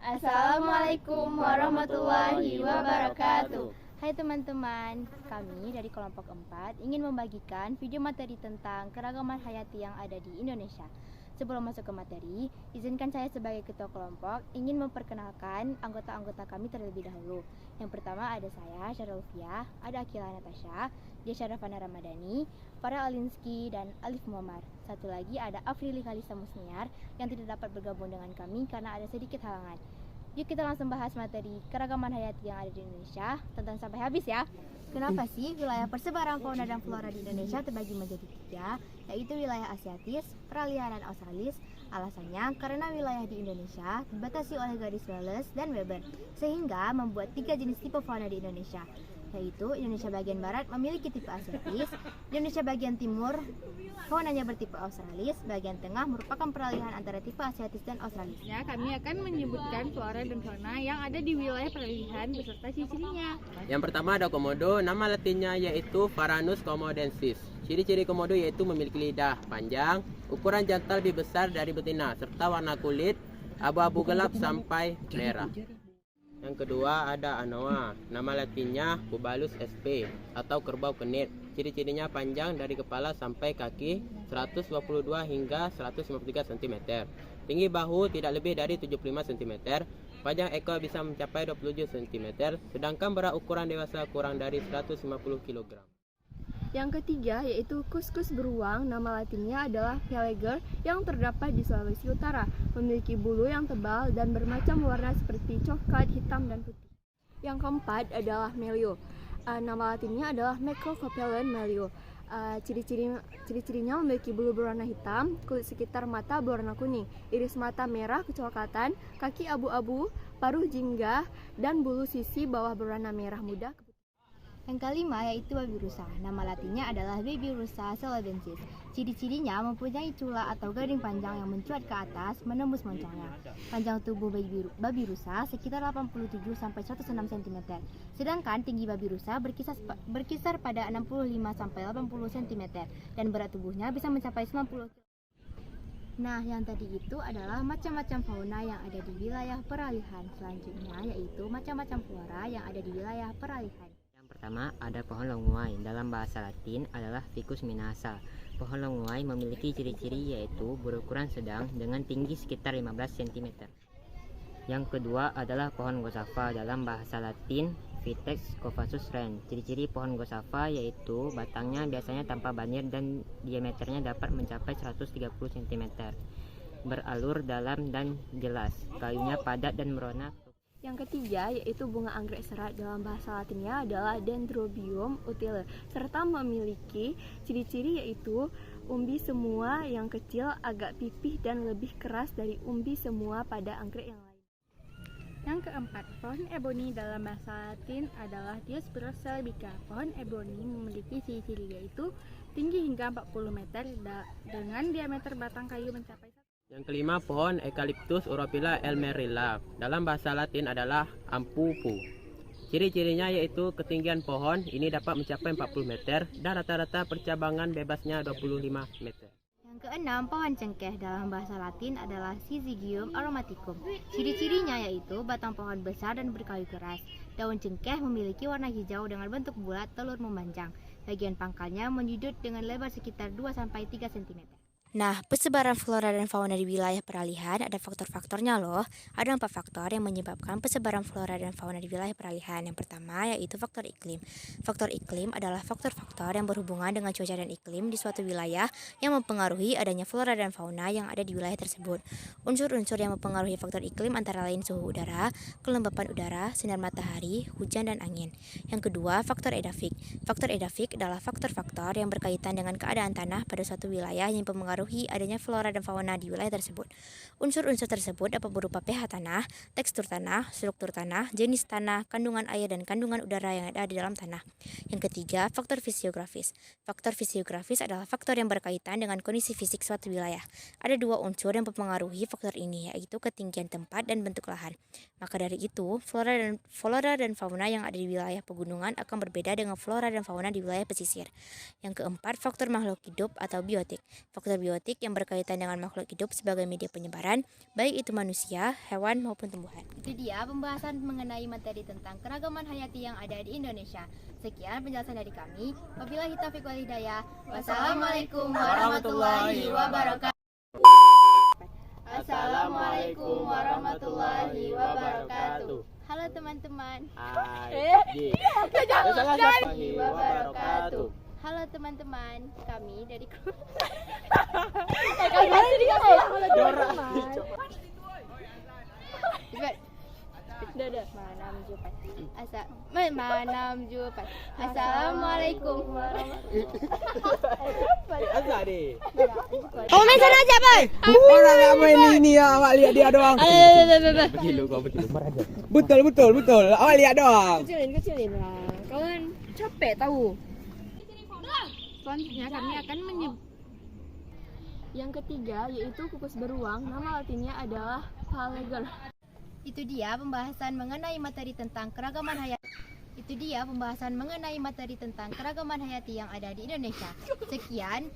Assalamualaikum warahmatullahi wabarakatuh. Hai teman-teman, kami dari kelompok 4 ingin membagikan video materi tentang keragaman hayati yang ada di Indonesia. Sebelum masuk ke materi, izinkan saya sebagai ketua kelompok ingin memperkenalkan anggota-anggota kami terlebih dahulu. Yang pertama ada saya, Syarul Fiah, ada Akila Natasha, Desya Rafana Ramadhani, Farel Alinski, dan Alif Muammar. Satu lagi ada Afrili Kalista Musniar yang tidak dapat bergabung dengan kami karena ada sedikit halangan. Yuk kita langsung bahas materi keragaman hayati yang ada di Indonesia. Tonton sampai habis ya. Kenapa sih wilayah persebaran fauna dan flora di Indonesia terbagi menjadi 3, yaitu wilayah Asiatis, peralihan dan Australis? Alasannya karena wilayah di Indonesia dibatasi oleh garis Wallace dan Weber, sehingga membuat 3 jenis tipe fauna di Indonesia, yaitu Indonesia bagian barat memiliki tipe Asiatis, Indonesia bagian timur faunanya bertipe Australis, bagian tengah merupakan peralihan antara tipe Asiatis dan Australis. Ya, kami akan menyebutkan flora dan fauna yang ada di wilayah peralihan beserta ciri-cirinya. Yang pertama ada komodo, nama latinnya yaitu Varanus komodensis. Ciri-ciri komodo yaitu memiliki lidah panjang, ukuran jantan lebih besar dari betina, serta warna kulit abu-abu gelap sampai merah. Yang kedua ada Anoa, nama latinnya Bubalus sp atau kerbau kenit. Ciri-cirinya panjang dari kepala sampai kaki 122 hingga 153 cm. Tinggi bahu tidak lebih dari 75 cm. Panjang ekor bisa mencapai 27 cm, sedangkan berat ukuran dewasa kurang dari 150 kg. Yang ketiga yaitu kuskus beruang, nama latinnya adalah Peleger yang terdapat di Sulawesi Utara, memiliki bulu yang tebal dan bermacam warna seperti coklat, hitam, dan putih. Yang keempat adalah Melio, nama latinnya adalah Macrocopelon melio. Ciri-cirinya memiliki bulu berwarna hitam, kulit sekitar mata berwarna kuning, iris mata merah kecoklatan, kaki abu-abu, paruh jingga, dan bulu sisi bawah berwarna merah muda. Yang kelima yaitu babi rusa. Nama latinnya adalah Babirusa celadensis. Ciri-cirinya mempunyai cula atau garing panjang yang mencuat ke atas menembus moncongnya. Panjang tubuh babi rusa sekitar 87 sampai 106 cm. Sedangkan tinggi babi rusa berkisar pada 65 sampai 80 cm dan berat tubuhnya bisa mencapai 90 kg. Nah, yang tadi itu adalah macam-macam fauna yang ada di wilayah peralihan. Selanjutnya yaitu macam-macam flora yang ada di wilayah peralihan. Pertama, ada pohon longuai. Dalam bahasa Latin adalah Ficus minasa. Pohon longuai memiliki ciri-ciri yaitu berukuran sedang dengan tinggi sekitar 15 cm. Yang kedua adalah pohon gosava. Dalam bahasa Latin Vitex cophasus Ren. Ciri-ciri pohon gosava yaitu batangnya biasanya tanpa banir dan diameternya dapat mencapai 130 cm. Beralur dalam dan jelas. Kayunya padat dan berwarna. Yang ketiga yaitu bunga anggrek serat, dalam bahasa latinnya adalah Dendrobium utile, serta memiliki ciri-ciri yaitu umbi semua yang kecil, agak pipih dan lebih keras dari umbi semua pada anggrek yang lain. Yang keempat, pohon eboni dalam bahasa Latin adalah Diospyros celebica. Pohon eboni memiliki ciri-ciri yaitu tinggi hingga 40 meter dengan diameter batang kayu mencapai. Yang kelima pohon Eucalyptus urophylla elmerilla. Dalam bahasa Latin adalah ampupu. Ciri-cirinya yaitu ketinggian pohon ini dapat mencapai 40 meter dan rata-rata percabangan bebasnya 25 meter. Yang keenam, pohon cengkeh. Dalam bahasa Latin adalah Syzygium aromaticum. Ciri-cirinya yaitu batang pohon besar dan berkayu keras. Daun cengkeh memiliki warna hijau dengan bentuk bulat telur memanjang. Bagian pangkalnya menyudut dengan lebar sekitar 2-3 cm. Nah, persebaran flora dan fauna di wilayah peralihan ada faktor-faktornya loh. Ada 4 faktor yang menyebabkan persebaran flora dan fauna di wilayah peralihan. Yang pertama yaitu faktor iklim. Faktor iklim adalah faktor-faktor yang berhubungan dengan cuaca dan iklim di suatu wilayah yang mempengaruhi adanya flora dan fauna yang ada di wilayah tersebut. Unsur-unsur yang mempengaruhi faktor iklim antara lain suhu udara, kelembapan udara, sinar matahari, hujan, dan angin. Yang kedua, faktor edafik. Faktor edafik adalah faktor-faktor yang berkaitan dengan keadaan tanah pada suatu wilayah yang mempengaruhi adanya flora dan fauna di wilayah tersebut. Unsur-unsur tersebut dapat berupa pH tanah, tekstur tanah, struktur tanah, jenis tanah, kandungan air, dan kandungan udara yang ada di dalam tanah. Yang ketiga, faktor fisiografis. Faktor fisiografis adalah faktor yang berkaitan dengan kondisi fisik suatu wilayah. Ada 2 unsur yang mempengaruhi faktor ini, yaitu ketinggian tempat dan bentuk lahan. Maka dari itu, flora dan fauna yang ada di wilayah pegunungan akan berbeda dengan flora dan fauna di wilayah pesisir. Yang keempat, faktor makhluk hidup atau biotik. Faktor biotik abiotik yang berkaitan dengan makhluk hidup sebagai media penyebaran, baik itu manusia, hewan, maupun tumbuhan. Itu dia pembahasan mengenai materi tentang keragaman hayati yang ada di Indonesia. Sekian penjelasan dari kami. Wabillahi taufiq wal hidayah. Wassalamualaikum warahmatullahi wabarakatuh. Assalamualaikum warahmatullahi wabarakatuh. Halo teman-teman. Warahmatullahi wabarakatuh. Halo teman-teman, kami dari Assalamualaikum. Komen sana aja, Pak. Orang apa ini ya, awak lihat dia doang. Begitu kau betul. Awak lihat doang. Kecilin lah. Kalian capek tahu. Selanjutnya kami akan Yang ketiga yaitu kukus beruang, nama latinnya adalah Phaleger. Itu dia pembahasan mengenai materi tentang keragaman hayati yang ada di Indonesia. Sekian.